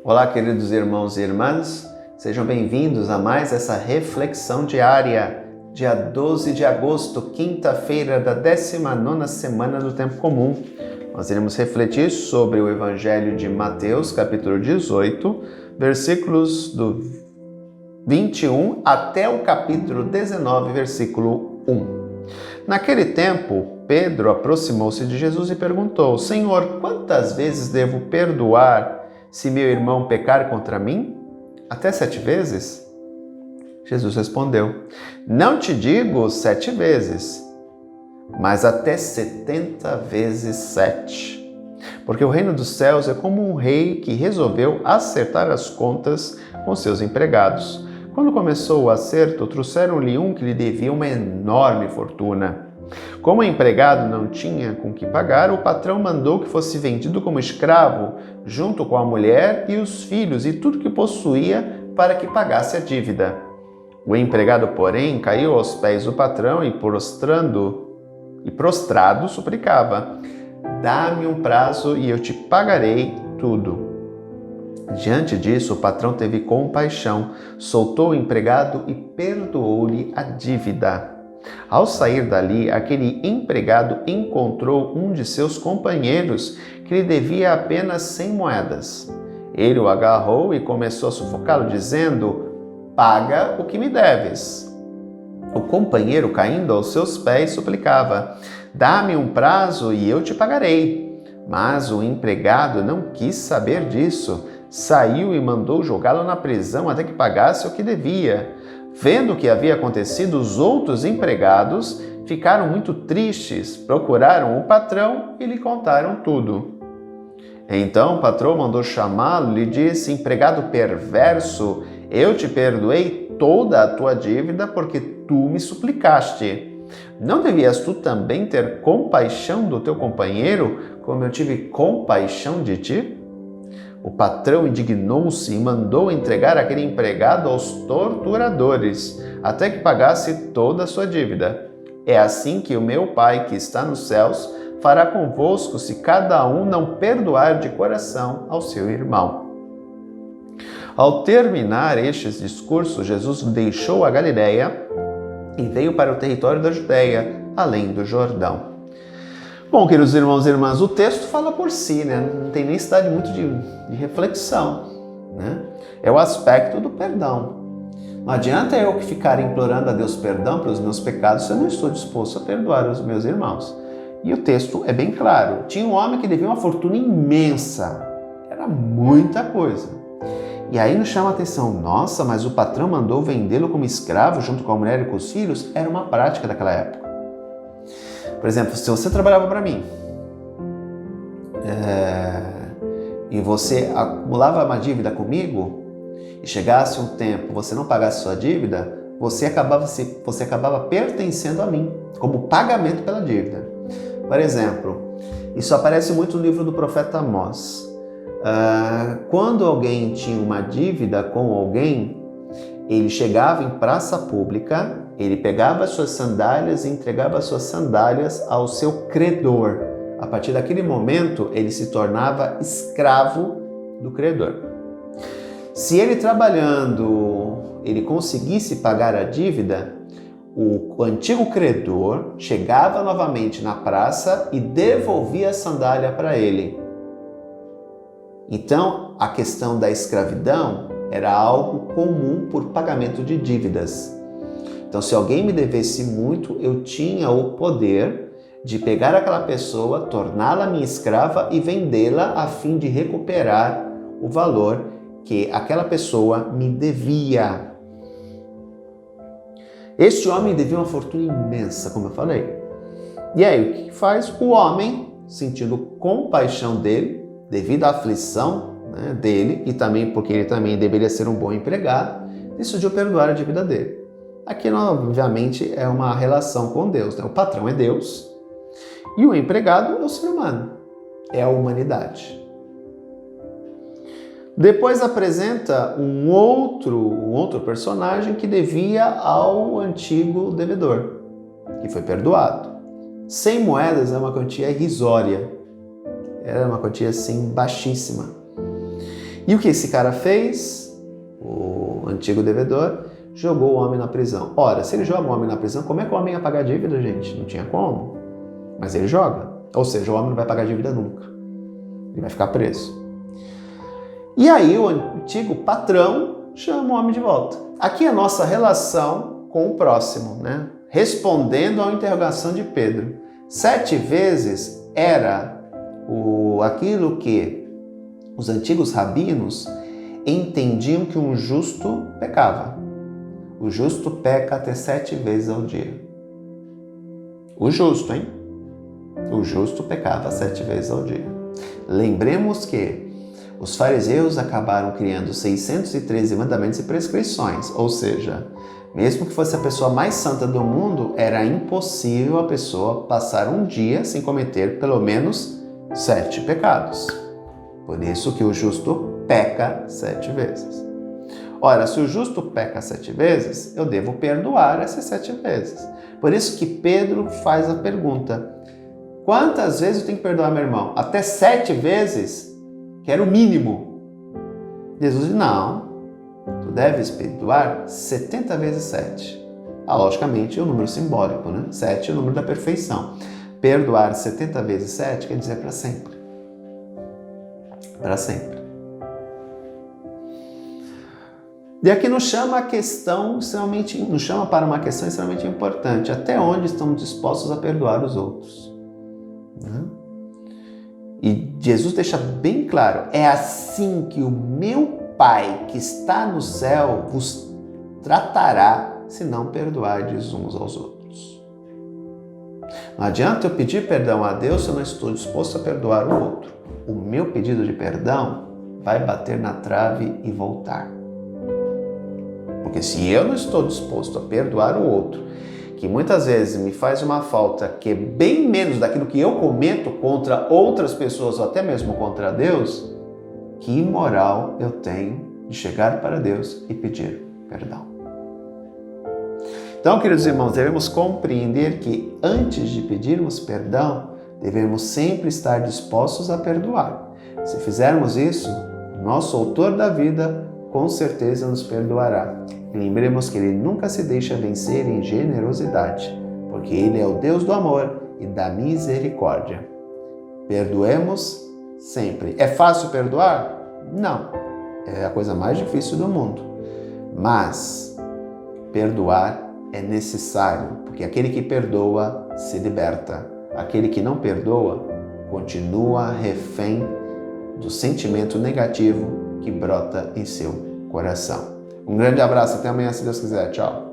Olá, queridos irmãos e irmãs, sejam bem-vindos a mais essa reflexão diária, dia 12 de agosto, quinta-feira da 19ª semana do Tempo Comum. Nós iremos refletir sobre o Evangelho de Mateus, capítulo 18, versículos do 21 até o capítulo 19, versículo 1. Naquele tempo, Pedro aproximou-se de Jesus e perguntou: Senhor, quantas vezes devo perdoar se meu irmão pecar contra mim? Até 7 vezes? Jesus respondeu: Não te digo 7 vezes, mas até 70 vezes 7. Porque o reino dos céus é como um rei que resolveu acertar as contas com seus empregados. Quando começou o acerto, trouxeram-lhe um que lhe devia uma enorme fortuna. Como o empregado não tinha com que pagar, o patrão mandou que fosse vendido como escravo, junto com a mulher e os filhos e tudo que possuía, para que pagasse a dívida. O empregado, porém, caiu aos pés do patrão e prostrado suplicava: Dá-me um prazo e eu te pagarei tudo. Diante disso, o patrão teve compaixão, soltou o empregado e perdoou-lhe a dívida. Ao sair dali, aquele empregado encontrou um de seus companheiros que lhe devia apenas 100 moedas. Ele o agarrou e começou a sufocá-lo, dizendo: Paga o que me deves. O companheiro, caindo aos seus pés, suplicava: Dá-me um prazo e eu te pagarei. Mas o empregado não quis saber disso. Saiu e mandou jogá-lo na prisão até que pagasse o que devia. Vendo o que havia acontecido, os outros empregados ficaram muito tristes, procuraram o patrão e lhe contaram tudo. Então o patrão mandou chamá-lo e lhe disse: Empregado perverso, eu te perdoei toda a tua dívida porque tu me suplicaste. Não devias tu também ter compaixão do teu companheiro, como eu tive compaixão de ti? O patrão indignou-se e mandou entregar aquele empregado aos torturadores, até que pagasse toda a sua dívida. É assim que o meu Pai, que está nos céus, fará convosco se cada um não perdoar de coração ao seu irmão. Ao terminar estes discursos, Jesus deixou a Galileia e veio para o território da Judéia, além do Jordão. Bom, queridos irmãos e irmãs, o texto fala por si, né? Não tem necessidade muito de reflexão, né? É o aspecto do perdão. Não adianta eu ficar implorando a Deus perdão pelos meus pecados se eu não estou disposto a perdoar os meus irmãos. E o texto é bem claro. Tinha um homem que devia uma fortuna imensa. Era muita coisa. E aí nos chama a atenção: nossa, mas o patrão mandou vendê-lo como escravo junto com a mulher e com os filhos? Era uma prática daquela época. Por exemplo, se você trabalhava para mim e você acumulava uma dívida comigo e chegasse um tempo você não pagasse sua dívida, você acabava pertencendo a mim como pagamento pela dívida. Por exemplo, isso aparece muito no livro do profeta Amós. Quando alguém tinha uma dívida com alguém, ele chegava em praça pública, ele pegava as suas sandálias e entregava as suas sandálias ao seu credor. A partir daquele momento, ele se tornava escravo do credor. Se ele trabalhando, ele conseguisse pagar a dívida, o antigo credor chegava novamente na praça e devolvia a sandália para ele. Então, a questão da escravidão era algo comum por pagamento de dívidas. Então, se alguém me devesse muito, eu tinha o poder de pegar aquela pessoa, torná-la minha escrava e vendê-la a fim de recuperar o valor que aquela pessoa me devia. Este homem devia uma fortuna imensa, como eu falei. E aí, o que faz? O homem, sentindo compaixão dele, devido à aflição dele, e também porque ele também deveria ser um bom empregado, decidiu perdoar a dívida dele. Aqui, obviamente, é uma relação com Deus, né? O patrão é Deus e o empregado é o ser humano, é a humanidade. Depois apresenta um outro personagem que devia ao antigo devedor, que foi perdoado. 100 moedas é uma quantia irrisória, era uma quantia assim baixíssima. E o que esse cara fez? O antigo devedor jogou o homem na prisão. Ora, se ele joga o homem na prisão, como é que o homem ia pagar a dívida, gente? Não tinha como. Mas ele joga. Ou seja, o homem não vai pagar a dívida nunca. Ele vai ficar preso. E aí o antigo patrão chama o homem de volta. Aqui é a nossa relação com o próximo, né? Respondendo à interrogação de Pedro. 7 vezes era aquilo que os antigos rabinos entendiam que um justo pecava. O justo peca até 7 vezes ao dia. O justo, hein? O justo pecava 7 vezes ao dia. Lembremos que os fariseus acabaram criando 613 mandamentos e prescrições, ou seja, mesmo que fosse a pessoa mais santa do mundo, era impossível a pessoa passar um dia sem cometer pelo menos 7 pecados. Por isso que o justo peca 7 vezes. Ora, se o justo peca 7 vezes, eu devo perdoar essas 7 vezes. Por isso que Pedro faz a pergunta: quantas vezes eu tenho que perdoar meu irmão? Até 7 vezes? Que era o mínimo. Jesus diz: não, tu deves perdoar 70 vezes 7. Logicamente é um número simbólico, né? 7 é o número da perfeição. Perdoar 70 vezes 7 quer dizer para sempre. Para sempre. E aqui nos chama nos chama para uma questão extremamente importante. Até onde estamos dispostos a perdoar os outros? E Jesus deixa bem claro: é assim que o meu Pai que está no céu vos tratará, se não perdoardes uns aos outros. Não adianta eu pedir perdão a Deus se eu não estou disposto a perdoar o outro. O meu pedido de perdão vai bater na trave e voltar. Porque se eu não estou disposto a perdoar o outro, que muitas vezes me faz uma falta que é bem menos daquilo que eu cometo contra outras pessoas ou até mesmo contra Deus, que moral eu tenho de chegar para Deus e pedir perdão? Então, queridos irmãos, devemos compreender que antes de pedirmos perdão, devemos sempre estar dispostos a perdoar. Se fizermos isso, nosso autor da vida com certeza nos perdoará. E lembremos que Ele nunca se deixa vencer em generosidade, porque Ele é o Deus do amor e da misericórdia. Perdoemos sempre. É fácil perdoar? Não. É a coisa mais difícil do mundo. Mas perdoar é necessário, porque aquele que perdoa se liberta. Aquele que não perdoa continua refém do sentimento negativo que brota em seu coração. Um grande abraço, até amanhã, se Deus quiser. Tchau.